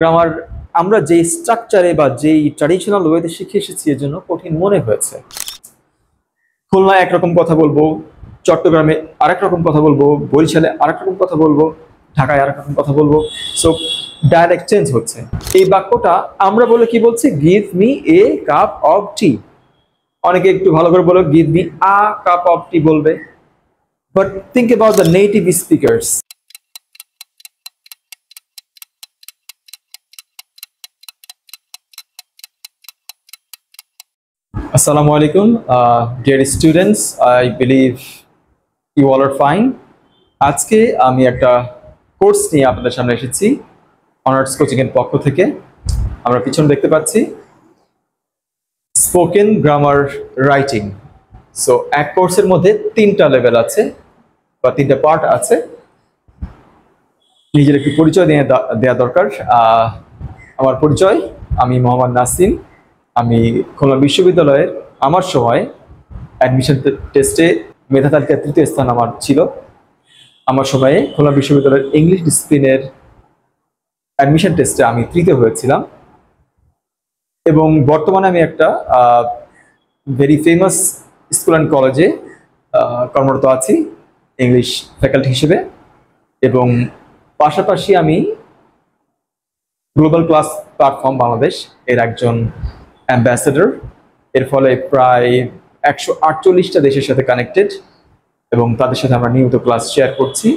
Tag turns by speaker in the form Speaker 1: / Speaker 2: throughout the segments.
Speaker 1: Grammar আমরা যেই স্ট্রাকচারে বা যেই ট্র্যাডিশনাল ওয়েতে শিখে এসেছি এর জন্য কঠিন মনে হয়েছে। খুলনায় একরকম কথা বলবো, চট্টগ্রামে আরেক রকম কথা বলবো, বরিশালে আরেক রকম কথা বলবো, ঢাকায় আরেক রকম কথা বলবো। সো ডায়ালেক্ট চেঞ্জ হচ্ছে। এই বাক্যটা আমরা বলে কি বলছি, give me a cup of tea. অনেকে একটু ভালো করে বলো give me a cup of tea বলবে। But think about the native speakers. Assalamu alaikum, dear students. I believe you all are fine. আজকে আমি একটা কোর্স নিয়ে আপনাদের সামনে এসেছি অনার্স কোচিং এর পক্ষ থেকে। আমরা পিছনে দেখতে পাচ্ছি স্পোকেন গ্রামার রাইটিং। সো এক কোর্সের মধ্যে 3টা লেভেল আছে বা 3টা পার্ট আছে। নিজের একটু পরিচয় দেওয়া দরকার। আমার পরিচয়, আমি মোহাম্মদ নাসিম। আমি খুলনা বিশ্ববিদ্যালয়ের আমার সময় অ্যাডমিশন টেস্টে মেধা তালিকায় 3য় স্থান আমার ছিল। আমার সময়ে খুলনা বিশ্ববিদ্যালয়ের ইংলিশ ডিসিপ্লিনের অ্যাডমিশন টেস্টে আমি 3য় হয়েছিলাম। এবং বর্তমানে আমি একটা ভেরি ফেমাস স্কুল অ্যান্ড কলেজে কর্মরত আছি ইংলিশ ফ্যাকাল্টি হিসেবে। এবং পাশাপাশি আমি গ্লোবাল ক্লাস প্ল্যাটফর্ম বাংলাদেশ এর একজন অ্যাম্বাসেডর। এর ফলে প্রায় 148টা দেশের সাথে কানেক্টেড এবং তাদের সাথে আমরা নিয়মিত ক্লাস শেয়ার করছি।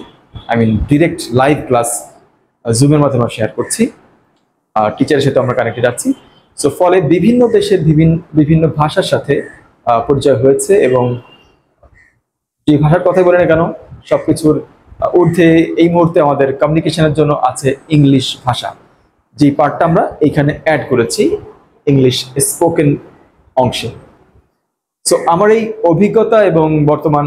Speaker 1: I mean direct live class জুমের মাধ্যমে শেয়ার করছি। টিচারের সাথে আমরা কানেক্টেড আছি। সো ফলে বিভিন্ন দেশের বিভিন্ন ভাষার সাথে পরিচয় হয়েছে এবং যে ভাষার কথাই বলি না কেন সবকিছুর ঊর্ধ্বে এই মুহূর্তে আমাদের কমিউনিকেশনের জন্য আছে ইংলিশ ভাষা, যে পার্টটা আমরা এখানে অ্যাড করেছি ইংলিশ স্পোকেন অংশে। সো আমার এই অভিজ্ঞতা এবং বর্তমান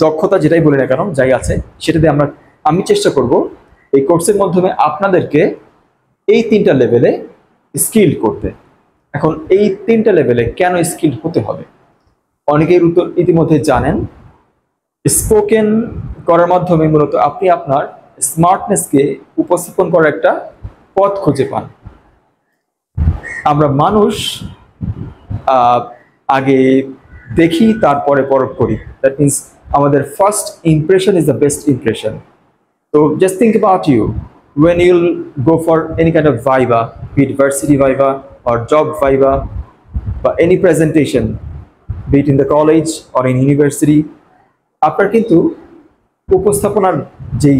Speaker 1: দক্ষতা যেটাই বলি না কেন যাই আছে সেটা দিয়ে আমি চেষ্টা করব এই কোর্সের মাধ্যমে আপনাদেরকে এই 3টা লেভেলে স্কিল করতে। এখন এই 3টা লেভেলে কেন স্কিল হতে হবে অনেকের উত্তর ইতিমধ্যে জানেন। স্পোকেন করার মাধ্যমে মূলত আপনি আপনার স্মার্টনেসকে উপস্থাপন করার একটা পথ খুঁজে পান। আমরা মানুষ আগে দেখি তারপরে পরখ করি। দ্যাট মিনস আমাদের first impression is the best impression. তো just think about you when you'll go for any kind of viva, be it varsity viva or job viva বা any presentation, be it in the college or in university, আপনার কিন্তু উপস্থাপনার যেই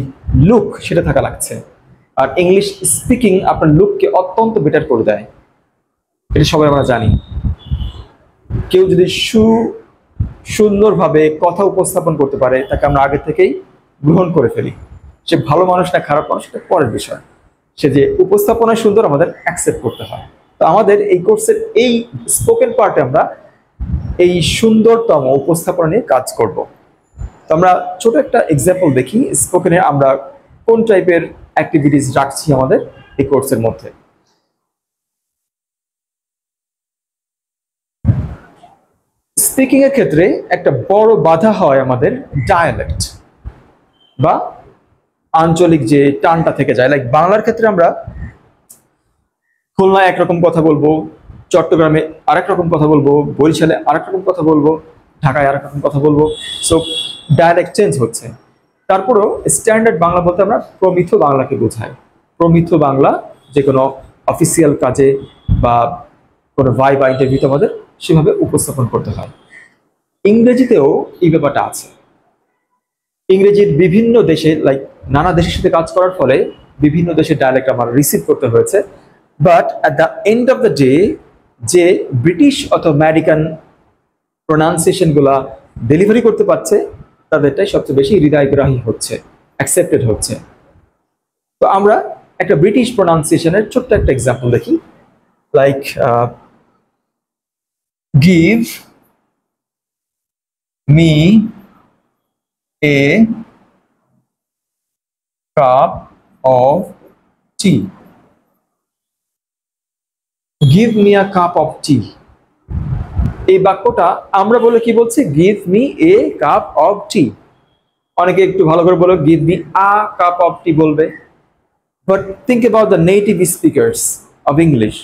Speaker 1: look সেটা থাকা লাগছে। আর English speaking আপনার লুককে অত্যন্ত বেটার করে দেয়, এটা সবাই আমরা জানি। কেউ যদি সুন্দরভাবে কথা উপস্থাপন করতে পারে তাকে আমরা আগে থেকেই গ্রহণ করে ফেলি। সে ভালো মানুষ না খারাপ মানুষ সেটা পরের বিষয়, সে যে উপস্থাপনায় সুন্দর আমাদের অ্যাকসেপ্ট করতে হয়। তো আমাদের এই কোর্সের এই স্পোকেন পার্টে আমরা এই সুন্দরতম উপস্থাপনা নিয়ে কাজ করব। তো আমরা ছোট একটা এক্সাম্পল দেখি স্পোকেনে আমরা কোন টাইপের অ্যাক্টিভিটিস রাখছি আমাদের এই কোর্সের মধ্যে। স্পিকিং এর ক্ষেত্রে একটা বড় বাধা হয় আমাদের ডায়ালেক্ট বা আঞ্চলিক যে টানটা থেকে যায়। লাইক বাংলার ক্ষেত্রে আমরা খুলনায় একরকম কথা বলবো, চট্টগ্রামে আরেক রকম কথা বলবো, বরিশালে আরেক রকম কথা বলবো, ঢাকায় আরেক রকম কথা বলবো। সো ডায়ালেক্ট চেঞ্জ হচ্ছে। তারপরেও স্ট্যান্ডার্ড বাংলা বলতে আমরা প্রমিত বাংলাকে বোঝাই। প্রমিত বাংলা যে কোনো অফিসিয়াল কাজে বা কোনো ভাইবা ইন্টারভিউতে আমাদের সেভাবে উপস্থাপন করতে হয়। ইংরেজিতেও এই ব্যাপারটা আছে। ইংরেজির বিভিন্ন দেশে লাইক নানা দেশের সাথে কাজ করার ফলে বিভিন্ন দেশের ডায়ালেক্ট আমার রিসিভ করতে হয়েছে। But at the end of the day যে ব্রিটিশ অথবা আমেরিকান প্রোনাউন্সিয়েশনগুলা ডেলিভারি করতে পারছে তাদেরটাই সবচেয়ে বেশি হৃদয়গ্রাহী হচ্ছে, অ্যাকসেপ্টেড হচ্ছে। তো আমরা একটা ব্রিটিশ প্রোনাউন্সিয়েশনের ছোট্ট একটা এক্সাম্পল দেখি। Like give me a cup of tea. Give me a cup of tea. এই বাক্যটা আমরা বলে কি বলছি, give me a cup of tea। অনেকে একটু ভালো করে বলো give me a cup of tea বলবে। But think about the native speakers of English.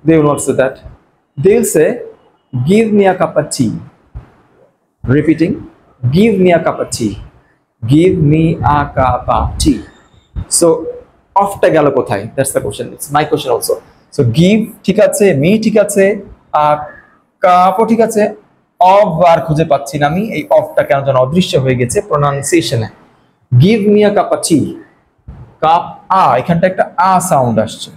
Speaker 1: They will not say that. They will say, give me a cup of tea. Repeating, give me a cup of tea. Give me a cup of tea. So, অফটা গেল কোথায়? That's the question. It's my question also. So, give ঠিক আছে, me ঠিক আছে, cup ঠিক আছে, of আর খুঁজে পাচ্ছি না আমি, এই অফটা কেন যেন অদৃশ্য হয়ে গেছে প্রোনাউন্সিয়েশনে। Give me a cup of tea, cup এখানটা একটা সাউন্ড আসছে।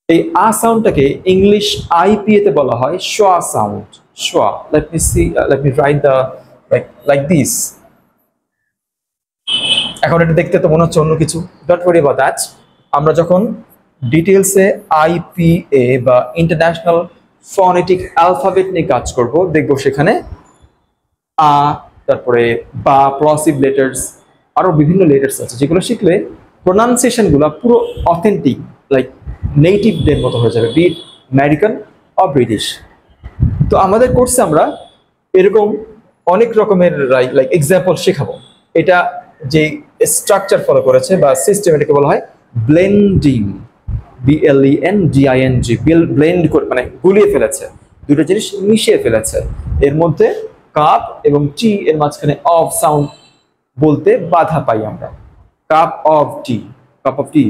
Speaker 1: এই সাউন্ডটাকে ইংলিশ আইপিএ তে বলা হয় শোয়া সাউন্ড। শোয়া, let me write the like this. এখন এটা দেখতে তো মনে হচ্ছে অন্য কিছু, ডোন্ট ওয়ারি অ্যাবাউট দ্যাট। আমরা যখন ডিটেলসে আইপিএ বা ইন্টারন্যাশনাল ফনেটিক অ্যালফাবেট নিয়ে কাজ করব, দেখবো সেখানে তারপরে বা প্লসিভ লেটার্স, আরো বিভিন্ন লেটার্স আছে যেগুলো শিখলে প্রোনাউন্সিয়েশন গুলো পুরো অথেন্টিক, লাইক নেটিভদের মতো হয়ে যাবে, be it American or British. তো আমাদের কোর্সে আমরা এরকম অনেক রকমের লাইক এক্সাম্পল শেখাবো। এটা যে স্ট্রাকচার ফলো করেছে বা সিস্টেম, এটাকে বলা হয় ব্লেন্ডিং, BLENDING, ব্লেন্ড করে মানে গুলিয়ে ফেলেছে, দুটো জিনিস মিশিয়ে ফেলেছে। এর মধ্যে কাপ এবং টি এর মাঝখানে অফ সাউন্ড বলতে বাধা পাই আমরা। Cup of tea, cup of T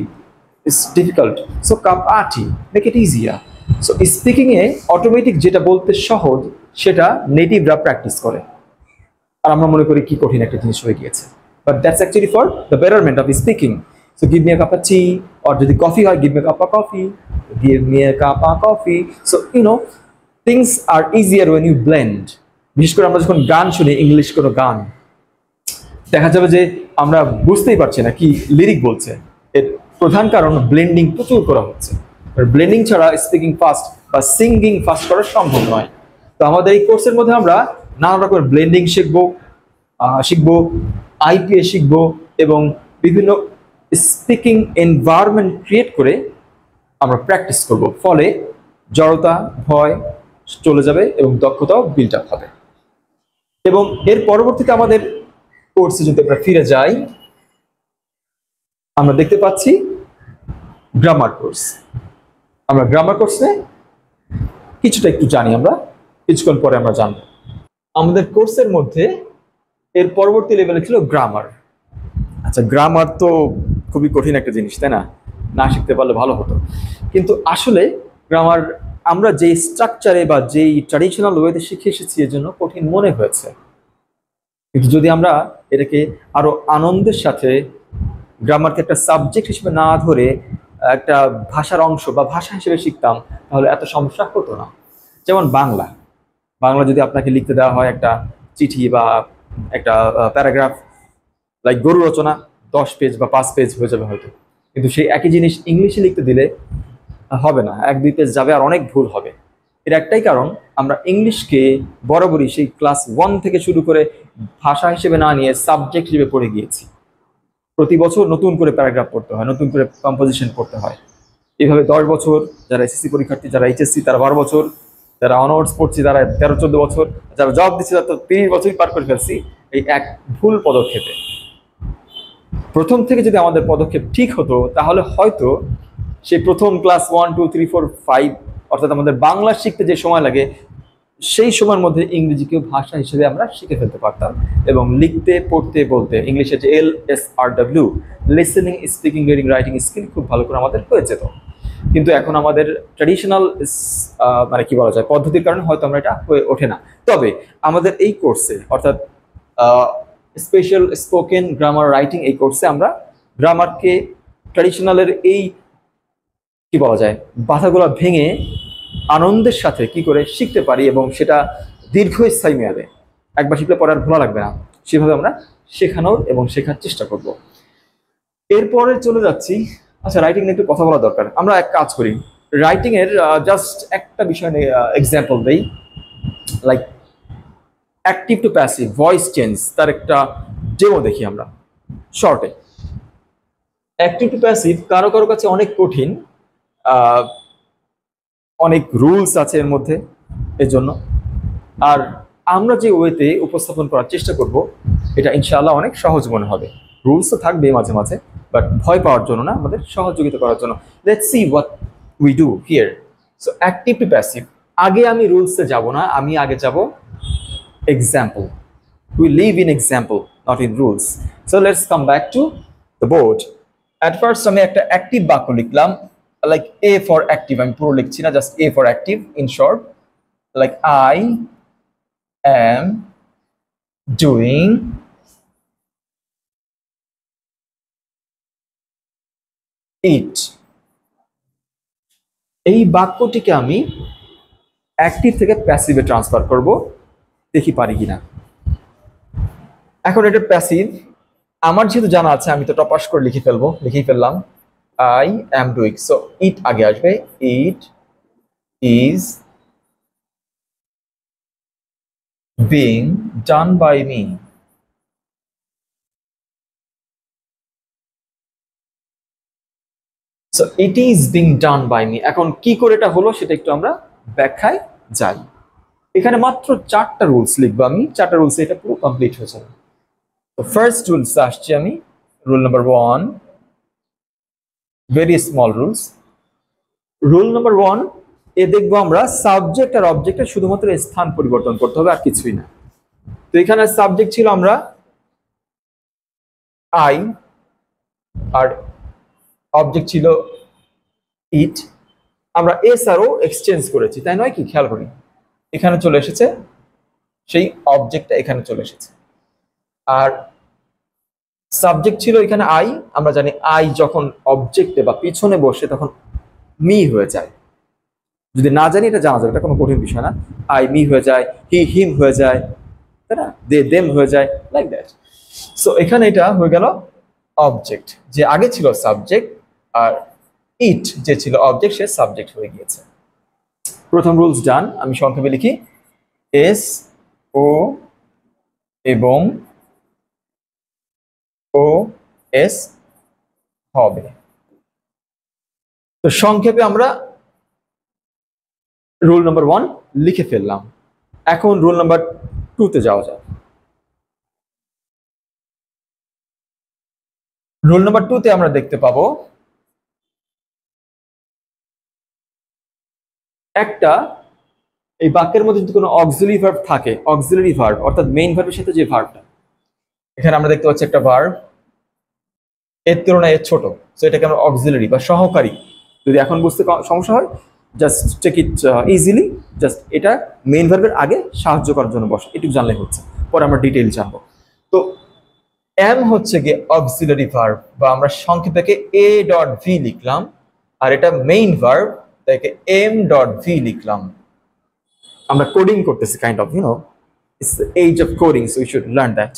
Speaker 1: is difficult, so cup a T, make it easier. So speaking A automatic যেটা বলতে সহজ সেটা নেটিভরা প্র্যাকটিস করে, আর আমরা মনে করি কি কঠিন একটা জিনিস হয়ে গিয়েছে। But that's actually for the betterment of speaking. So give me a cup of tea, or যদি coffee হয়, give me a cup of coffee, give me a cup of coffee. So you know, things are easier when you blend. বিশেষ করে আমরা যখন গান শুনি, English কোনো গান, দেখা যাবে যে আমরা বুঝতেই পারছি না কি লিরিক বলছে। এর প্রধান কারণ ব্লেন্ডিং প্রচুর করা হচ্ছে। ব্লেন্ডিং ছাড়া স্পিকিং ফাস্ট বা সিঙ্গিং ফাস্ট করা সম্ভব নয়। তো আমাদের এই কোর্সের মধ্যে আমরা নানা রকমের ব্লেন্ডিং শিখবো, আইপিএ শিখবো এবং বিভিন্ন স্পিকিং এনভায়রনমেন্ট ক্রিয়েট করে আমরা প্র্যাকটিস করব। ফলে জড়তা, ভয় চলে যাবে এবং দক্ষতাও বিল্ড আপ হবে। এবং এর পরবর্তীতে আমাদের কোর্সে যদি আমরা ফিরে যাই, আমরা দেখতে পাচ্ছি গ্রামার কোর্স। আমরা গ্রামার কোর্সে কিছুটা একটু জানি, আমরা কিছুক্ষণ পরে আমরা জানবো। আমাদের কোর্সের মধ্যে এর পরবর্তী লেভেলে ছিল গ্রামার। আচ্ছা, গ্রামার তো খুবই কঠিন একটা জিনিস, তাই না? না শিখতে পারলে ভালো হতো। কিন্তু আসলে গ্রামার আমরা যেই স্ট্রাকচারে বা যেই ট্র্যাডিশনাল ওয়েতে শিখে এসেছি এর জন্য কঠিন মনে হয়েছে। কিন্তু যদি আমরা এটাকে আরো আনন্দের সাথে গ্রামারকে একটা সাবজেক্ট হিসেবে না ধরে একটা ভাষার অংশ বা ভাষা হিসেবে শিখতাম, তাহলে এত সমস্যা হতো না। যেমন বাংলা যদি আপনাকে লিখতে দেওয়া হয় একটা চিঠি বা একটা প্যারাগ্রাফ, লাইক গরু রচনা, 10 পেজ বা 5 পেজ হয়ে যাবে হয়তো। কিন্তু সেই একই জিনিস ইংলিশে লিখতে দিলে হবে না, 1-2 পেজ যাবে আর অনেক ভুল হবে। এর একটাই কারণ, আমরা ইংলিশকে বরাবরই সেই ক্লাস 1 থেকে শুরু করে ভাষা হিসেবে না নিয়ে সাবজেক্ট হিসেবে পড়ে গিয়েছি। প্রতি বছর নতুন করে প্যারাগ্রাফ পড়তে হয়, নতুন করে কম্পোজিশন পড়তে হয়। এইভাবে 10 বছর, যারা এসএসসি পরীক্ষার্থী, যারা এইচএসসি তারা 12 বছর, যারা অনার্স পড়ছি তারা 13-14 বছর, যারা জব দিচ্ছে তারা তো 30 বছরই পার করে ফেলছি এই এক ভুল পদক্ষেপে। প্রথম থেকে যদি আমাদের পদক্ষেপ ঠিক হতো, তাহলে হয়তো সেই প্রথম ক্লাস 1, 2, 3, 4, 5 অর্থাৎ আমাদের বাংলা শিখতে যে সময় লাগে, সেই সময়ের মধ্যে ইংরেজিকেও ভাষা হিসেবে আমরা শিখে ফেলতে পারতাম এবং লিখতে, পড়তে, বলতে ইংলিশের যে LSRW, listening, speaking, reading, writing skill খুব ভালো করে আমাদের হয়ে যেত। কিন্তু এখন আমাদের ট্র্যাডিশনাল মানে কি বলা যায় পদ্ধতির কারণে হয়তো আমরা এটা হয়ে ওঠে না। তবে আমাদের এই কোর্সে অর্থাৎ স্পেশাল স্পোকেন গ্রামার রাইটিং এই কোর্সে আমরা গ্রামারকে ট্র্যাডিশনালের এই কি বলা যায় বাধাগুলো ভেঙে আনন্দের সাথে কি করে শিখতে পারি এবং সেটা দীর্ঘস্থায়ী মেয়াদে একবার শিখলে পরে আর ভোলা লাগবে না, সেভাবে আমরা শেখানোর এবং শেখার চেষ্টা করব। এরপরে চলে যাচ্ছি, আচ্ছা রাইটিং নিয়ে একটু কথা বলা দরকার। আমরা এক কাজ করি, রাইটিং এর জাস্ট একটা বিষয় নিয়ে এক্সাম্পল দেই, like active to passive voice change, তার একটা ডেমো দেখি আমরা শর্টে। অ্যাক্টিভ টু প্যাসিভ কারো কারো কাছে অনেক কঠিন, অনেক রুলস আছে এর মধ্যে, এর জন্য। আর আমরা যে ওয়েতে উপস্থাপন করার চেষ্টা করব, এটা ইনশাআল্লাহ অনেক সহজ মনে হবে। রুলস তো থাকবে মাঝে মাঝে, বাট ভয় পাওয়ার জন্য না, আমাদের সহযোগিতা করার জন্য। Let's see what we do here. So active to passive, আগে আমি রুলসে যাব না, আমি আগে যাব example. We live in example, not in rules. So let's come back to the board. At first আমি একটা active বাক্য লিখলাম, like A for active, আমি পুরো লিখছি না, just A for active in short, like I am doing it. এই বাক্যটিকে আমি অ্যাক্টিভ থেকে প্যাসিভে ট্রান্সফার করব, দেখি পারি কিনা। এখন এটা প্যাসিভ, আমার যেহেতু জানা আছে আমি তো টপাস করে লিখেই ফেললাম I am doing. So it আগে আসবে, it is being done by me. So it is being done by me. এখন কি করে এটা হলো সেটা একটু আমরা ব্যাখ্যায় যাই। এখানে মাত্র 4টা রুলস লিখবো আমি, 4টা রুলস এটা পুরো কমপ্লিট হয়ে যাবে। তো ফার্স্ট রুলস আসছি আমি, rule number 1, very small rules. Rule number 1 এ দেখবো আমরা সাবজেক্ট আর অবজেক্টের শুধুমাত্র স্থান পরিবর্তন করতে হবে, আর কিছুই না। তো এখানে সাবজেক্ট ছিল আমরা আই, আর অবজেক্ট ছিল ইট। আমরা এস আরও এক্সচেঞ্জ করেছি, তাই নয় কি? খেয়াল করি, এখানে চলে এসেছে সেই অবজেক্টটা, এখানে চলে এসেছে। আর সাবজেক্ট ছিল এখানে আই, আমরা জানি আই যখন অবজেক্টে বা পিছনে বসে তখন মি হয়ে যায়। যদি না জানি এটা জানা যাবে, এটা কোনো কঠিন বিষয় না। আই মি হয়ে যায়, হি হিম হয়ে যায়, তাই না? দে দেম হয়ে যায়, লাইক দ্যাট। সো এখানে এটা হয়ে গেল অবজেক্ট, যে আগে ছিল সাবজেক্ট, আর ইট যে ছিল অবজেক্ট সে সাবজেক্ট হয়ে গিয়েছে। প্রথম রুলস ডান। আমি সংক্ষেপে লিখি, এস ও এবং ও এস হবে। তো সংক্ষেপে আমরা রুল নাম্বার 1 লিখে ফেললাম। এখন রুল নাম্বার 2 তে যাওয়া যাক। রুল নাম্বার 2 তে আমরা দেখতে পাবো একটা, এই বাক্যের মধ্যে যদি কোনো অক্সিলারি ভার্ব থাকে, অক্সিলারি ভার্ব অর্থাৎ মেইন ভার্বের সাথে যে ভার্বটা, এখানে আমরা দেখতে পাচ্ছি একটা ভার্ব, এর তুলনায় এর ছোট, সো এটাকে আমরা অক্সিলারি বা সহকারী। যদি এখন বুঝতে সমস্যা হয়, just take it easily, just এটা মেইন ভার্বের আগে সাহায্য করার জন্য বসে, এটুকু জানলে হচ্ছে, পরে আমরা ডিটেইল জানবো। তো এম হচ্ছে গিয়ে অক্সিলারি ভার্ব, বা আমরা সংক্ষেপে এ ডট ভি লিখলাম, আর এটা মেইন ভার্ব, তাকে এম ডট ভি লিখলাম। আমরা কোডিং করতেছি, kind of, you know, it's the age of coding, so you should learn that.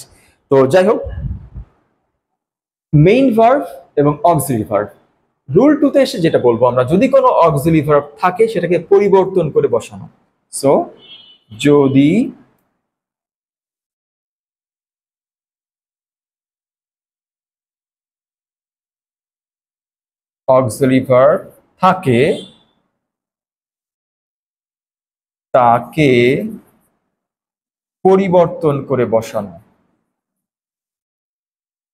Speaker 1: তো যাই হোক, মেইন ভার্ব এবং অক্সিলারি ভার্ব। রুল 2 তে এসে যেটা বলবো আমরা, যদি কোনো অক্সিলারি ভার্ব থাকে সেটাকে পরিবর্তন করে বসানো। সো যদি অক্সিলারি ভার্ব থাকে তাকে পরিবর্তন করে বসানো,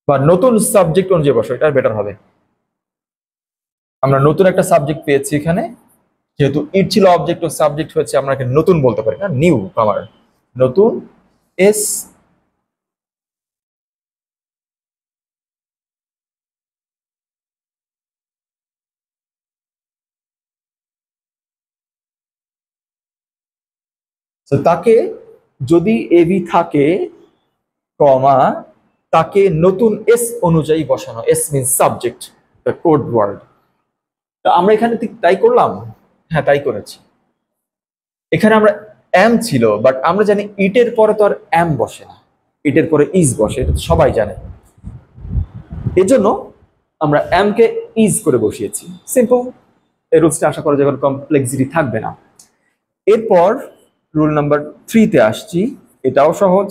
Speaker 1: বা নতুন সাবজেক্ট অনুযায়ী বসানো, এটা বেটার হবে। আমরা নতুন একটা সাবজেক্ট পেয়েছি এখানে, যেহেতু ইট ছিল অবজেক্ট ও সাবজেক্ট হয়েছে, আমরা এখানে নতুন বলতে পারি না, নিউ কামার, নতুন এস তাকে যদি এবি থাকে কমা, তাকে নতুন এস অনুযায়ী বসানো, S mean subject, the code word. তো আমরা এখানে ঠিক তাই করলাম, হ্যাঁ তাই করেছি। এখানে আমরা এম ছিল, বাট আমরা জানি ইটের পরে তো আর এম বসে না, ইটের পরে ইজ বসে, এটা তো সবাই জানে। এজন্য আমরা এম কে ইজ করে বসিয়েছি, সিম্পল। এই রুলসটা আশা করা যায় কোনো কমপ্লেক্সিটি থাকবে না। এরপর রুল নাম্বার 3 তে আসছি, এটাও সহজ।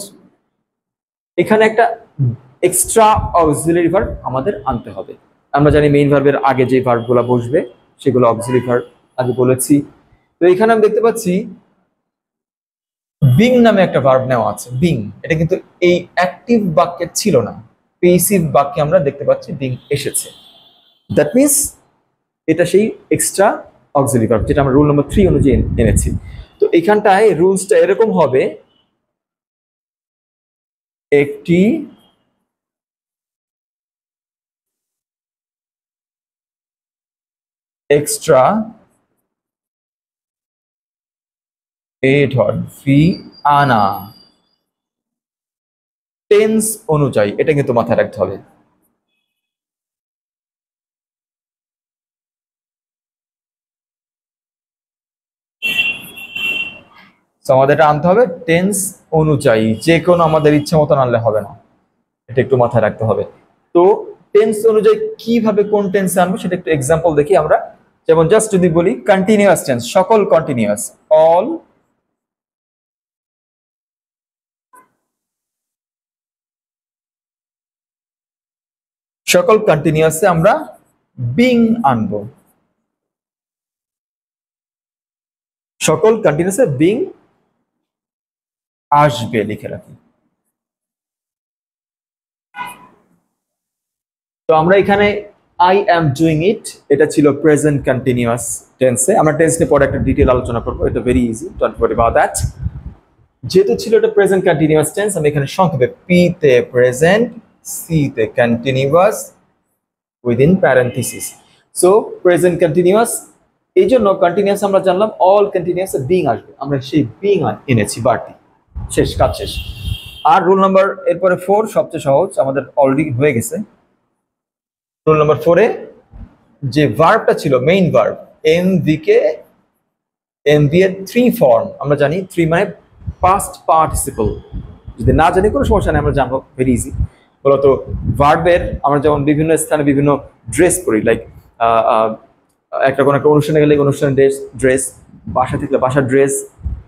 Speaker 1: এখানে একটা এক্সট্রা অক্সিলারি ভার্ব আমাদের আনতে হবে। আমরা জানি মেইন ভার্বের আগে যে ভার্বগুলো বসবে সেগুলো অক্সিলারি ভার্ব, আগে বলেছি। তো এখানে আমি দেখতে পাচ্ছি বিং নামে একটা ভার্ব নেওয়া আছে, বিং। এটা কিন্তু এই অ্যাক্টিভ বাক্যে ছিল না, পেসিভ বাক্যে আমরা দেখতে পাচ্ছি বিং এসেছে। দ্যাট মিনস এটা সেই এক্সট্রা অক্সিলারি ভার্ব যেটা আমরা রুল নম্বর 3 অনুযায়ী এনেছি। তো এখানটায় রুলসটা এরকম হবে, একটি এক্সট্রা ফি আনা টেন্স অনুযায়ী, এটা কিন্তু মাথায় রাখতে হবে। আমাদের এটা আনতে হবে টেন্স অনুযায়ী, যে কোনো আমাদের ইচ্ছে মতন আনলে হবে না, এটা একটু মাথায় রাখতে হবে। তো টেন্স অনুযায়ী কিভাবে কোন টেন্স আনবো সেটা একটু এক্সাম্পল দেখি আমরা। যেমন জাস্ট যদি বলি কন্টিনিউয়াস টেন্স, সকল কন্টিনিউয়াস, অল সকল কন্টিনিউয়াসে আমরা বিং আনবো, সকল কন্টিনিউয়াসে বিং আসবে, লিখে রাখি। তো আমরা এখানে আই অ্যাম ডুইং ইট, এটা ছিল প্রেজেন্ট কন্টিনিউয়াস টেন্সে। আমরা টেন্স নিয়ে পরে একটা ডিটেল আলোচনা করবো, এটা very easy, don't worry about that. যেহেতু ছিল এটা প্রেজেন্ট কন্টিনিউয়াস টেন্স, আমি এখানে সংক্ষেপে পি তে প্রেজেন্ট, সি তে continuous within parenthesis. So present continuous, এই জন্য কন্টিনিউয়াস আমরা জানলাম অল কন্টিনিউয়াস বিং আসবে, আমরা সেই বিং এনেছি বাড়তি, শেষ, কাজ শেষ। আর রুল নাম্বার এরপরে 4 সবচেয়ে সহজ, আমাদের অলরেডি হয়ে গেছে। রুল নাম্বার 4-এ যে ভার্বটা ছিল মেইন ভার্ব এমভি কে, এমভি এর 3 ফর্ম আমরা জানি। 3 মানে পাস্ট পার্টিসিপল, যদি না জানি কোনো সমস্যা নেই, আমরা জানবো, ভেরি ইজি। মূলত ভার্বের আমরা যেমন বিভিন্ন স্থানে বিভিন্ন ড্রেস পরি, লাইক একটা কোনো একটা অনুষ্ঠানে গেলে অনুষ্ঠানের ড্রেস, বাসা থাকলে বাসার ড্রেস,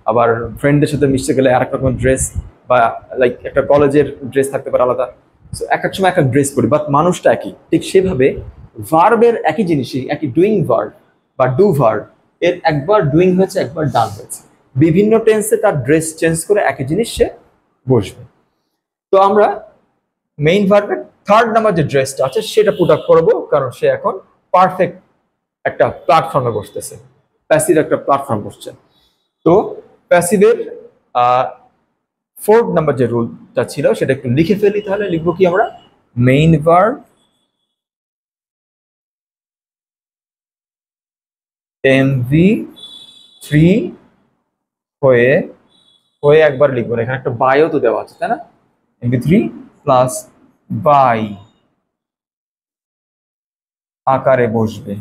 Speaker 1: আবার ফ্রেন্ডদের সাথে মিশতে গেলে আর এক রকমের ড্রেস, বা লাইক একটা কলেজের ড্রেস থাকতে পারে আলাদা। সো এক এক সময় এক এক ড্রেস পরি, বাট মানুষটা একই। ঠিক সেভাবে ভার্বের একই জিনিসই, একই ডুইং ভার্ব বা ডু ভার্ব, এর একবার ডুইং হয়েছে, একবার ডান হয়েছে, বিভিন্ন টেন্সে তার ড্রেস চেঞ্জ করে একই জিনিস সে বসবে। তো আমরা মেইন ভার্বের 3rd নাম্বার যে ড্রেসটা আছে সেটা পুট আপ করবো, কারণ সে এখন পারফেক্ট একটা প্ল্যাটফর্মে বসতেছে, প্যাসিভ একটা প্ল্যাটফর্ম বসছে। তো প্যাসিভের 4th নাম্বার যে রুলটা ছিল সেটা একটু লিখে ফেলি। তাহলে লিখবো কি আমরা, মেইন ভার্ব MV3 হয়ে একবার লিখবো না, এখানে একটা বায়ও তো দেওয়া আছে, তাই না? MV3 প্লাস বাই আকারে বসবে।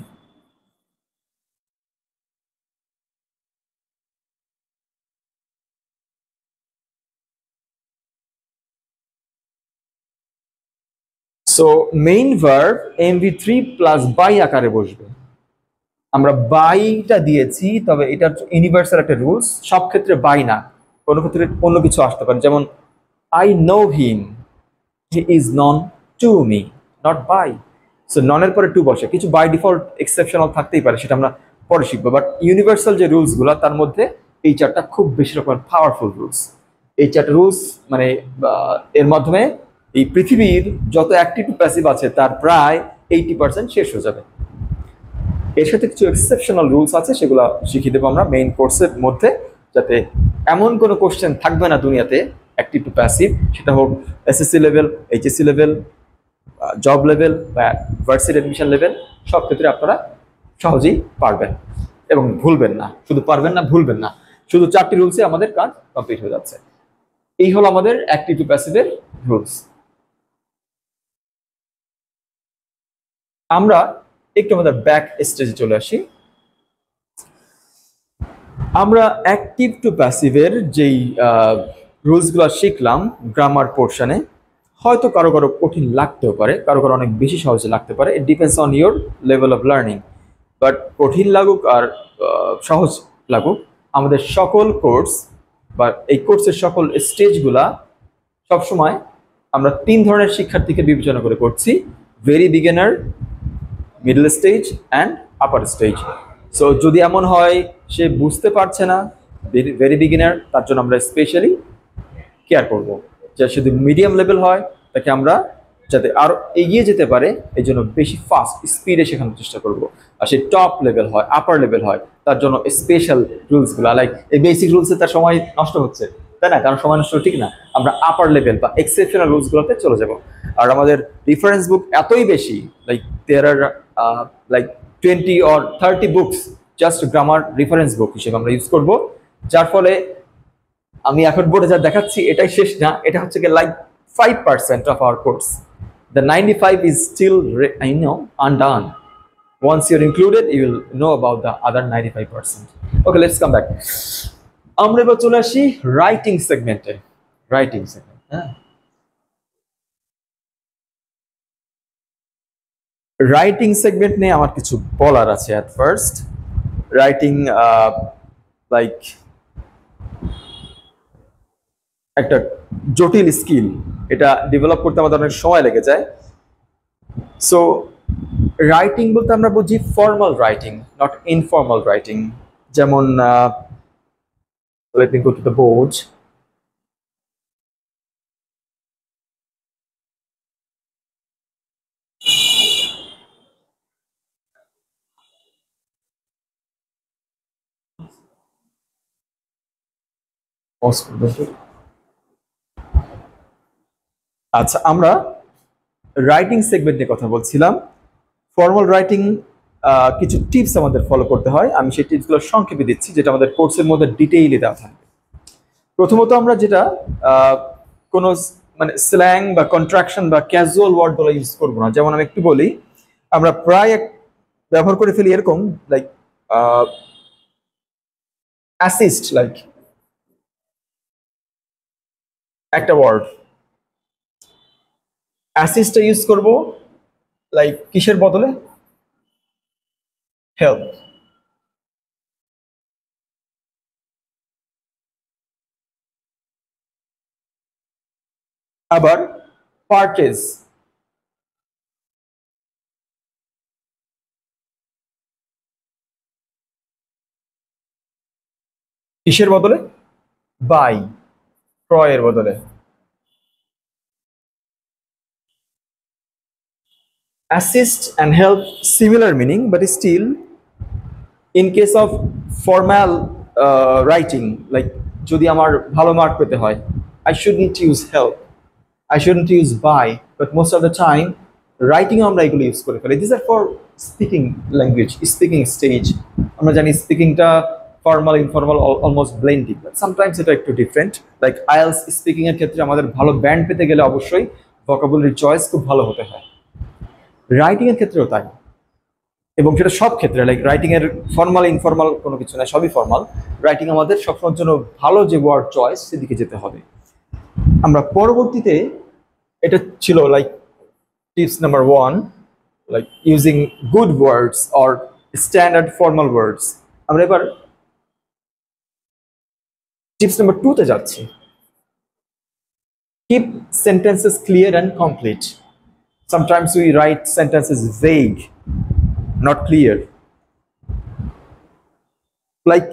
Speaker 1: So main verb MV3 plus by আকারে বসবে। আমরা বাইটা দিয়েছি, তবে এটা ইউনিভার্সাল একটা রুলস, সব ক্ষেত্রে বাই না, কোনো ক্ষেত্রে অন্য কিছু আসতে পারে। যেমন I know him, he is known to me, not by. So ননের পরে টু বসে, কিছু বাই ডিফল্ট এক্সেপশনাল থাকতেই পারে, সেটা আমরা পরে শিখবো। বাট ইউনিভার্সাল যে রুলসগুলো, তার মধ্যে এই 4টা খুব বেশি রকমের পাওয়ারফুল রুলস। এই 4টা রুলস মানে এর মাধ্যমে এই পৃথিবীর যত অ্যাক্টিভ টু প্যাসিভ আছে তার প্রায় 80% শেষ হয়ে যাবে। এর সাথে কিছু এক্সেপশনাল রুলস আছে, সেগুলো শিখিয়ে দেবো আমরা মেইন কোর্সের মধ্যে, যাতে এমন কোনো কোশ্চেন থাকবে না দুনিয়াতে অ্যাক্টিভ টু প্যাসিভ, সেটা হোক SSC level, HSC level, job level বা ভার্সিটি অ্যাডমিশন লেভেল, সব ক্ষেত্রে আপনারা সহজেই পারবেন এবং ভুলবেন না। শুধু পারবেন না, ভুলবেন না। শুধু 4টি রুলসে আমাদের কাজ কমপ্লিট হয়ে যাচ্ছে। এই হলো আমাদের অ্যাক্টিভ টু প্যাসিভের রুলস। আমরা একটু আমাদের ব্যাক স্টেজে চলে আসি। আমরা অ্যাক্টিভ টু প্যাসিভের যেই রুলসগুলো শিখলাম গ্রামার পোর্শনে, হয়তো কারো কারো কঠিন লাগতেও পারে, কারো কারো অনেক বেশি সহজে লাগতে পারে, it depends on your level of learning. But কঠিন লাগুক আর সহজ লাগুক, আমাদের সকল কোর্স বা এই কোর্সের সকল স্টেজগুলা সবসময় আমরা 3 ধরনের শিক্ষার্থীকে বিবেচনা করে করছি: very beginner, middle stage and upper stage. So যদি এমন হয় সে বুঝতে পারছে না, ভেরি বিগিনার, তার জন্য আমরা স্পেশালি কেয়ার করব। যে যদি মিডিয়াম লেভেল হয় তাকে আমরা যাতে আরো এগিয়ে যেতে পারে, এই জন্য বেশি ফাস্ট স্পিডে শেখানোর চেষ্টা করব। আর সে টপ লেভেল হয়, আপার লেভেল হয়, তার জন্য স্পেশাল রুলসগুলো, লাইক এই বেসিক রুলসে তার সময় নষ্ট হচ্ছে, তাই না? কারণ সময় নষ্ট ঠিক না, আমরা আপার লেভেল বা এক্সেপশনাল রুলসগুলোতে চলে যাব। আর আমাদের রেফারেন্স বুক এতই বেশি, like there are like 20 or 30 books just grammar reference book হিসেবে আমরা ইউজ করব। যার ফলে আমি এখন বোর্ডে যা দেখাচ্ছি এটাই শেষ না, এটা হচ্ছে কি like 5% of our course. The 95 is still, undone. Once you're included, you will know about the other 95%. Okay, let's come back. আমরা এবার চলে আসি রাইটিং সেগমেন্টে। রাইটিং সেগমেন্ট, হ্যাঁ, রাইটিং সেগমেন্ট নিয়ে আমার কিছু বলার আছে। অ্যাট ফার্স্ট, রাইটিং লাইক একটা জটিল স্কিল, এটা ডেভেলপ করতে আমাদের অনেক সময় লেগে যায়। সো রাইটিং বলতে আমরা বুঝি formal writing, not informal writing. যেমন let me go to the board. আচ্ছা, আমরা রাইটিং সেগমেন্ট নিয়ে কথা বলছিলাম। ফর্মাল রাইটিং কিছু টিপস আমাদের ফলো করতে হয়, আমি সেই টিপসগুলো সংক্ষেপে দিচ্ছি, যেটা আমাদের কোর্সের মধ্যে ডিটেইলে দেওয়া থাকবে। প্রথমত আমরা যেটা কোনো মানে স্ল্যাং বা কন্ট্রাকশন বা ক্যাজুয়াল ওয়ার্ডগুলো ইউজ করবো না। যেমন আমি একটু বলি, আমরা প্রায় ব্যবহার করে ফেলি এরকম, লাইক অ্যাসিস্ট, লাইক একটা ওয়ার্ড অ্যাসিস্টটা ইউজ করব লাইক কিসের বদলে? হেল্প। আবার পারচেজ, কিসের বদলে? বাই, ক্রয়ের বদলে। assist and help similar meaning, but still in case of formal writing, like যদি আমার ভালো মার্ক পেতে হয়, I shouldn't use help, I shouldn't use by, but most of the time writing আমরা এগুলো ইউজ করে ফেলি। These are for speaking language, speaking stage। আমরা জানি স্পিকিংটা formal informal almost blending, but sometimes এটা একটু ডিফারেন্ট। লাইক আইএলস স্পিকিং এর ক্ষেত্রে আমাদের ভালো ব্যান্ড পেতে গেলে অবশ্যই ভোকাবুলারি চয়েস খুব ভালো হতে হয়। রাইটিং এর ক্ষেত্রেও তাই, এবং সেটা সব ক্ষেত্রে, লাইক রাইটিং এর ফর্মাল ইনফর্মাল কোনো কিছু না, সবই ফর্মাল। রাইটিং আমাদের সবসময়ের জন্য ভালো যে ওয়ার্ড চয়েস সেদিকে যেতে হবে। আমরা পরবর্তীতে, এটা ছিল like tips number 1, like using good words or standard formal words. আমরা এবার টিপস নাম্বার 2 তে যাচ্ছি। Keep sentences clear and complete. Sometimes we write sentences vague, not clear. Like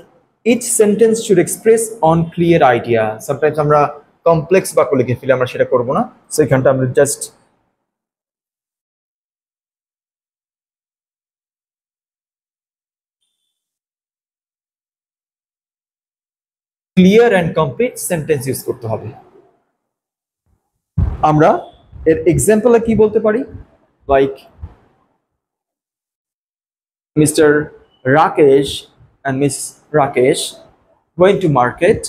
Speaker 1: each sentence should express on clear idea. Sometimes আমরা complex বাক্য লিখে ফেলি, আমরা সেটা করব না। সো এখানটা আমরা just clear and complete sentence use করতে হবে। আমরা এর এক্সাম্পলে কি বলতে পারি? Like Mr. Rakesh and Miss Rakesh went to market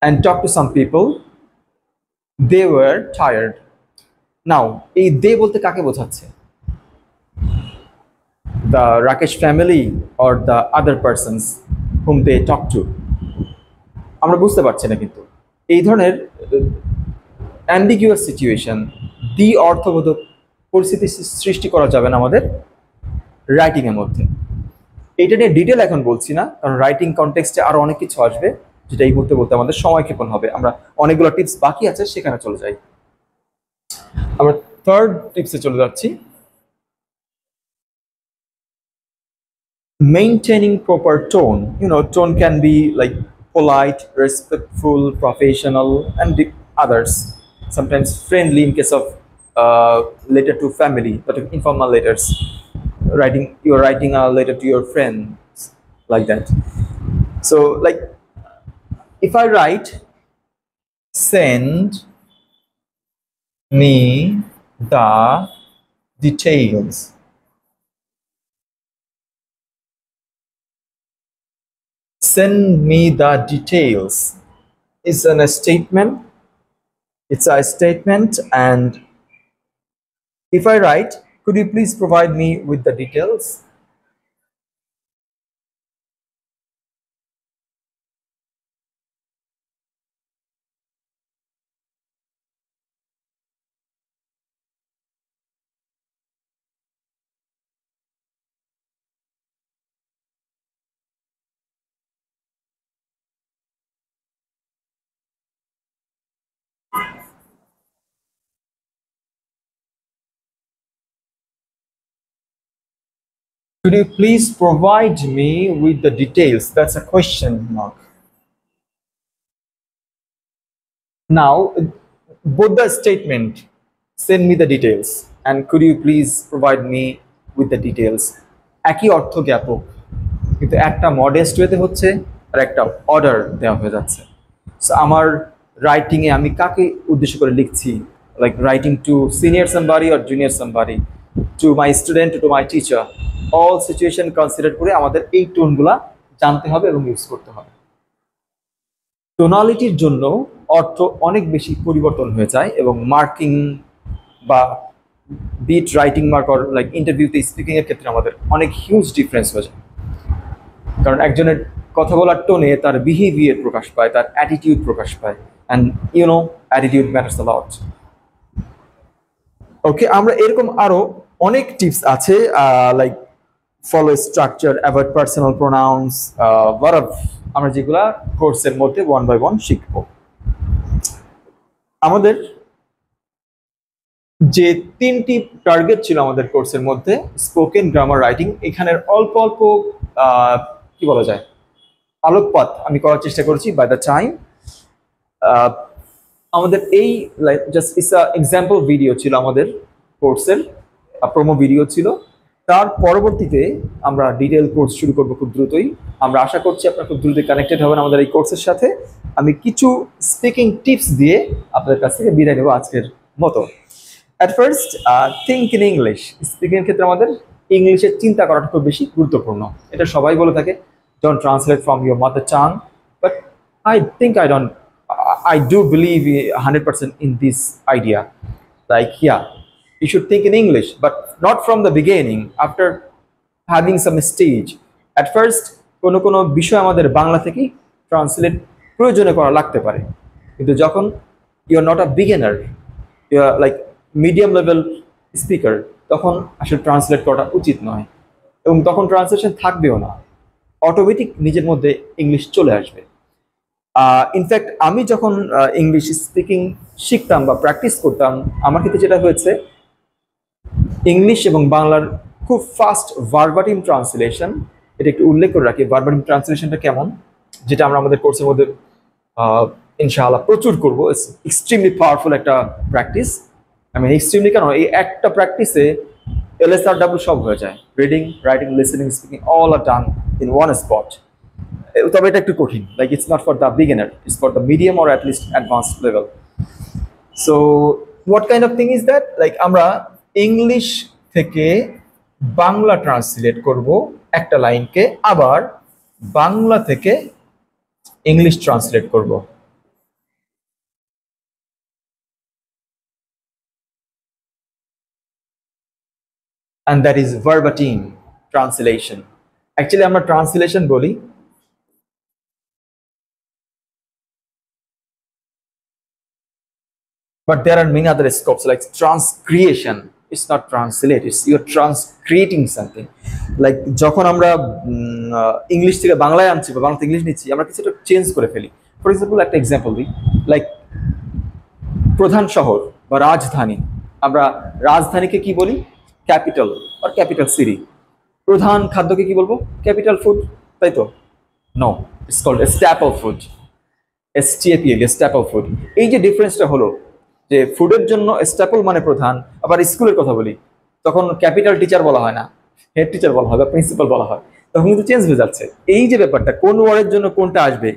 Speaker 1: and talked to some people. They were tired. Now, এই they বলতে কাকে বোঝাচ্ছে? The Rakesh family or the other persons whom they talked to? আমরা বুঝতে পারছি না, কিন্তু এই ধরনের অ্যাম্বিগুয়াস সিচুয়েশন, দ্বি অর্থবোধক পরিস্থিতি সৃষ্টি করা যাবে না আমাদের রাইটিং এর মধ্যে। এটা নিয়ে ডিটেল এখন বলছি না, কারণ রাইটিং কনটেক্সটে আরো অনেক কিছু আসবে, যেটা এই মুহূর্তে বলতে আমাদের সময় ক্ষেপণ হবে। আমরা অনেকগুলো টিপস বাকি আছে, সেখানে চলে যাই। আমরা থার্ড টিপসে চলে যাচ্ছি। Maintaining proper tone. Tone can be like polite, respectful, professional, and the others. sometimes friendly in case of letter to family, but informal letters. You're writing a letter to your friends, like that. So like if I write, send me the details. Send me the details is a statement. It's a statement, and if I write, could you please provide me with the details? Could you please provide me with the details? That's a question mark. Now, both the statement, send me the details, and could you please provide me with the details, একই অর্থ জ্ঞাপক, কিন্তু একটা modest ওয়েতে হচ্ছে আর একটা order দেওয়া হয়ে যাচ্ছে। সো আমার রাইটিংয়ে আমি কাকে উদ্দেশ্য করে লিখছি, like writing to senior somebody or junior somebody, to my student, to my teacher, all situation consider করে আমাদের এই টোনগুলা জানতে হবে এবং ইউজ করতে হবে। টোনালিটির জন্য অর্থ অনেক বেশি পরিবর্তন হয়ে যায় এবং মার্কিং বা bit writing mark or like ইন্টারভিউতে স্পিকিং এর ক্ষেত্রে আমাদের অনেক হিউজ ডিফারেন্স হয়ে যায়, কারণ একজনের কথা বলার টোনে তার বিহেভিয়ার প্রকাশ পায়, তার অ্যাটিটিউড প্রকাশ পায়, অ্যান্ড অ্যাটিটিউড ম্যাটার্স আ লট। ওকে, আমরা এরকম আরো অনেক টিপস আছে, like follow structure, avoid personal pronouns, আমরা যেগুলা কোর্সের মধ্যে 1 by 1 শিখবো। আমাদের যে 3টি টার্গেট ছিল আমাদের কোর্সের মধ্যে, স্পোকেন, গ্রামার, রাইটিং, এখানের অল্প অল্প কি বলা যায় আলোকপাত আমি করার চেষ্টা করেছি বাই দ্য টাইম। আমাদের এই just it's a example video ছিল আমাদের কোর্সের, প্রোমো ভিডিও ছিল। তার পরবর্তীতে আমরা ডিটেল কোর্স শুরু করবো খুব দ্রুতই। আমরা আশা করছি আপনারা খুব দ্রুতই কানেক্টেড হবেন আমাদের এই কোর্সের সাথে। আমি কিছু স্পিকিং টিপস দিয়ে আপনাদের কাছ থেকে বিদায় নেব আজকের মতো। At first, think in English. Speaking এর ক্ষেত্রে আমাদের ইংলিশে চিন্তা করাটা খুব বেশি গুরুত্বপূর্ণ। এটা সবাই বলে থাকে, don't translate from your mother tongue, but I do believe 100% in this idea. Like, yeah, you should think in English, but not from the beginning, after having some stage. At first, কোনো বিষয় আমাদের বাংলা থেকে translate প্রয়োজনে করা লাগতে পারে, কিন্তু যখন you are not a beginner, you are like medium level speaker, তখন আসলে ট্রান্সলেট করাটা উচিত নয়, এবং তখন ট্রান্সলেশন থাকবেও না, অটোমেটিক নিজের মধ্যে ইংলিশ চলে আসবে। ইনফ্যাক্ট আমি যখন ইংলিশ স্পিকিং শিখতাম বা প্র্যাকটিস করতাম, আমার ক্ষেত্রে যেটা হয়েছে, ইংলিশ এবং বাংলার খুব ফাস্ট ভার্বাটিম ট্রান্সলেশন, এটা একটু উল্লেখ করে রাখি। ভার্বাটিম ট্রান্সলেশনটা কেমন, যেটা আমরা আমাদের কোর্সের মধ্যে ইনশাআল্লাহ প্রচুর করবো। ইটস এক্সট্রিমলি পাওয়ারফুল একটা প্র্যাকটিস। আমি এক্সট্রিমলি কেন, এই একটা প্র্যাকটিসে LSRW সব হয়ে যায়, reading, writing, listening, speaking, all are done in one spot. তবে এটা একটু কঠিন, like it's not for the beginner, it's for the medium or at least advanced level. So what kind of thing is that, like আমরা English থেকে Bangla translate করব একটা লাইনকে, আবার বাংলা থেকে ইংলিশ ট্রান্সলেট করব। And that is verbatim translation. Actually আমরা translation বলি, but there are many other scopes like transcreation. It's not translate, it's you're transcreating something. Like যখন আমরা ইংলিশ থেকে বাংলায় আনছি বা বাংলা থেকে ইংলিশ নিচ্ছি, আমরা কিছুটা চেঞ্জ করে ফেলি। ফর এক্সাম্পল একটা এক্সাম্পল দিই, লাইক প্রধান শহর বা রাজধানী, আমরা রাজধানীকে কি বলি, ক্যাপিটাল আর ক্যাপিটাল সিটি। প্রধান খাদ্যকে কি বলবো, ক্যাপিটাল ফুড, তাই তো? No, it's called staple food, STAPL, staple food. এই যে ডিফারেন্সটা হলো, যে ফুডের জন্য স্ট্যাপল মানে প্রধান, আবার স্কুলের কথা বলি তখন ক্যাপিটাল টিচার বলা হয় না, হেড টিচার বলা হয় বা প্রিন্সিপাল বলা হয়, তখন কিন্তু চেঞ্জ হয়ে যাচ্ছে। এই যে ব্যাপারটা কোন ওয়ার্ডের জন্য কোনটা আসবে,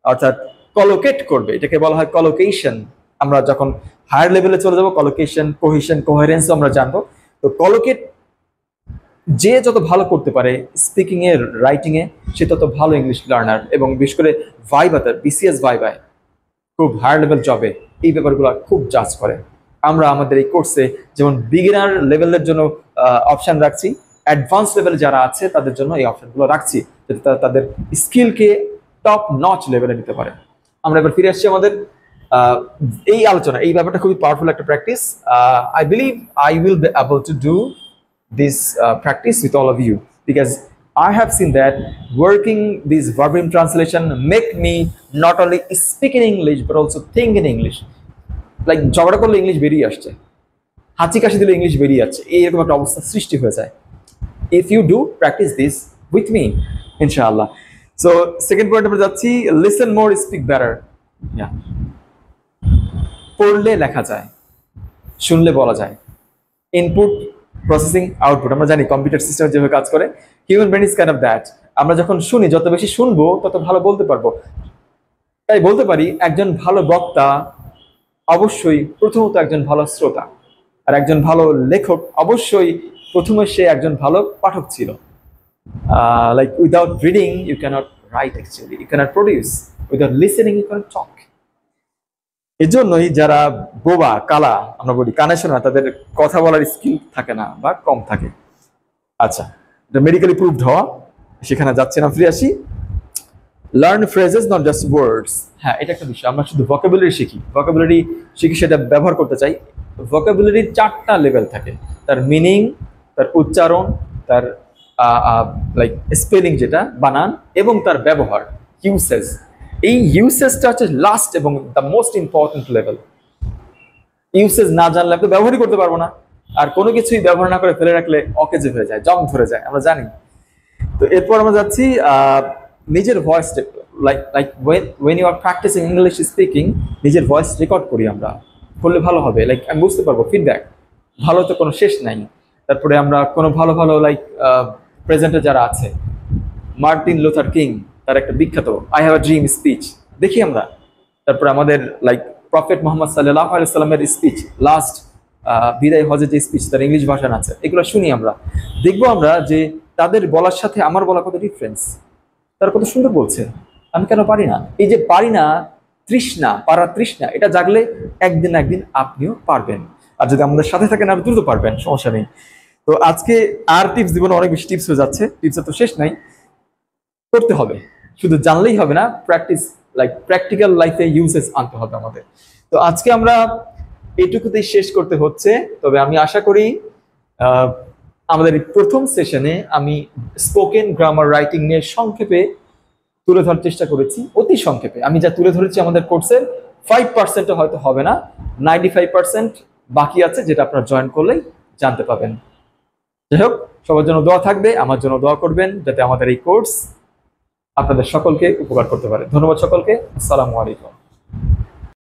Speaker 1: অর্থাৎ কলোকেট করবে, এটাকে বলা হয় কলোকেশন। আমরা যখন হায়ার লেভেলে চলে যাবো কলোকেশন, কোহেশন, কোহেরেন্সও আমরা জানবো। তো কলোকেট যে যত ভালো করতে পারে স্পিকিং এ, রাইটিং এ, সে তত ভালো ইংলিশ লার্নার। এবং বিশেষ করে ভাইভাতে, বিসিএস ভাইভায়, খুব হায়ার লেভেল জবে এই ব্যাপারগুলো খুব জাজ করে। আমরা আমাদের এই কোর্সে যেমন বিগিনার লেভেলের জন্য অপশন রাখছি, অ্যাডভান্স লেভেলে যারা আছে তাদের জন্য এই অপশনগুলো রাখছি, যাতে তারা তাদের স্কিলকে টপ নচ লেভেলে নিতে পারে। আমরা এবার ফিরে আসছি আমাদের এই আলোচনা। এই ব্যাপারটা খুবই পাওয়ারফুল একটা practice. I believe I will be able to do this practice with all of you, because I have seen that working this verb translation make me not only speak in English but also think in English. Like ঝগড়া করলে English বেরিয়ে আসছে, হাঁচি কাশি দিলে English বেরিয়ে যাচ্ছে, এইরকম একটা অবস্থা সৃষ্টি হয়ে যায়। If you do practice this with me, inshallah. So second point আমরা যাচ্ছি, listen more, speak better. Yeah. পড়লে লেখা যায়, শুনলে বলা যায়। Input, processing, output. আমরা জানি কম্পিউটার সিস্টেম যেভাবে কাজ করে, human brain is kind of that. আমরা যখন শুনি, যত বেশি শুনবো তত ভালো বলতে পারবো। তাই বলতে পারি একজন ভালো বক্তা অবশ্যই প্রথমত একজন ভালো শ্রোতা, আর একজন ভালো লেখক অবশ্যই প্রথমে সে একজন ভালো পাঠক ছিল। Like without reading you cannot write, actually you cannot produce, without listening you cannot talk. এজন্যই যারা বোবা, কালা, আমরা বলি কানে শোনা, তাদের কথা বলার স্কিল থাকে না বা কম থাকে। আচ্ছা, এটা মেডিকেলি প্রুভড হওয়া, সেখানে যাচ্ছে না। ফিরে আসি, লার্ন ফ্রেজেস নট জাস্ট ওয়ার্ডস। হ্যাঁ, এটা একটা বিষয়। আমরা শুধু ভোকাবুলারি শিখি, সেটা ব্যবহার করতে চাই। ভোকাবুলারির 4টা লেভেল থাকে, তার মিনিং, তার উচ্চারণ, তার লাইক স্পেলিং যেটা বানান, এবং তার ব্যবহার, ইউসেজ। এই ইউসেজটা হচ্ছে লাস্ট এবং the most important level. Usage না জানলে আপনি ব্যবহারই করতে পারবো না, আর কোনো কিছুই ব্যবহার না করে ফেলে রাখলে অকেজে হয়ে যায়, জং ধরে যায়, আমরা জানি। তো এরপর আমরা যাচ্ছি নিজের voice, like when you are practising English speaking, নিজের ভয়েস রেকর্ড করি আমরা, করলে ভালো হবে। লাইক আমি বুঝতে পারবো ফিডব্যাক, ভালো তো কোনো শেষ নাই। তারপরে আমরা কোনো ভালো ভালো লাইক প্রেজেন্টার যারা আছে, মার্টিন লুথার কিং, তার একটা বিখ্যাত I have a dream speech দেখি আমরা। তারপরে আমাদের লাইক প্রফেট মোহাম্মদ সাল্লাল্লাহু আলাইহি সাল্লামের স্পিচ, লাস্ট বিদায় হজের যে স্পিচ, তার ইংলিশ ভার্সন আছে, এগুলো শুনি আমরা। দেখবো আমরা যে তাদের বলার সাথে আমার বলা কত ডিফারেন্স, তারা কত সুন্দর বলছে, আমি কেন পারি না। এই যে পারি না তৃষ্ণা, পারার তৃষ্ণা, এটা জাগলে একদিন না একদিন আপনিও পারবেন। আর যদি আমাদের সাথে থাকেন আরো দ্রুত পারবেন, সমস্যা নেই। তো আজকে আর টিপস দিব না, অনেক বেশি টিপস হয়ে যাচ্ছে, টিপসের তো শেষ নাই। করতে হবে, শুধু জানলেই হবে না, প্র্যাকটিস, লাইক প্র্যাকটিক্যাল লাইফে ইউজেস আনতে হবে আমাদের। তো আজকে আমরা এইটুকুতেই শেষ করতে হচ্ছে। তবে আমি আশা করি আমাদের প্রথম সেশনে আমি স্পোকেন গ্রামার রাইটিং নিয়ে সংক্ষেপে তুলে ধরার চেষ্টা করেছি, অতি সংক্ষেপে। আমি যা তুলে ধরেছি আমাদের কোর্সের 5% হয়তো হবে না, 95% বাকি আছে, যেটা আপনারা জয়েন করলেই জানতে পাবেন। যাই হোক, সবার জন্য দোয়া থাকবে, আমার জন্য দোয়া করবেন, যাতে আমাদের এই কোর্স আপনাদের সকলকে উপকার করতে পারে। ধন্যবাদ সকলকে। আসসালামু আলাইকুম।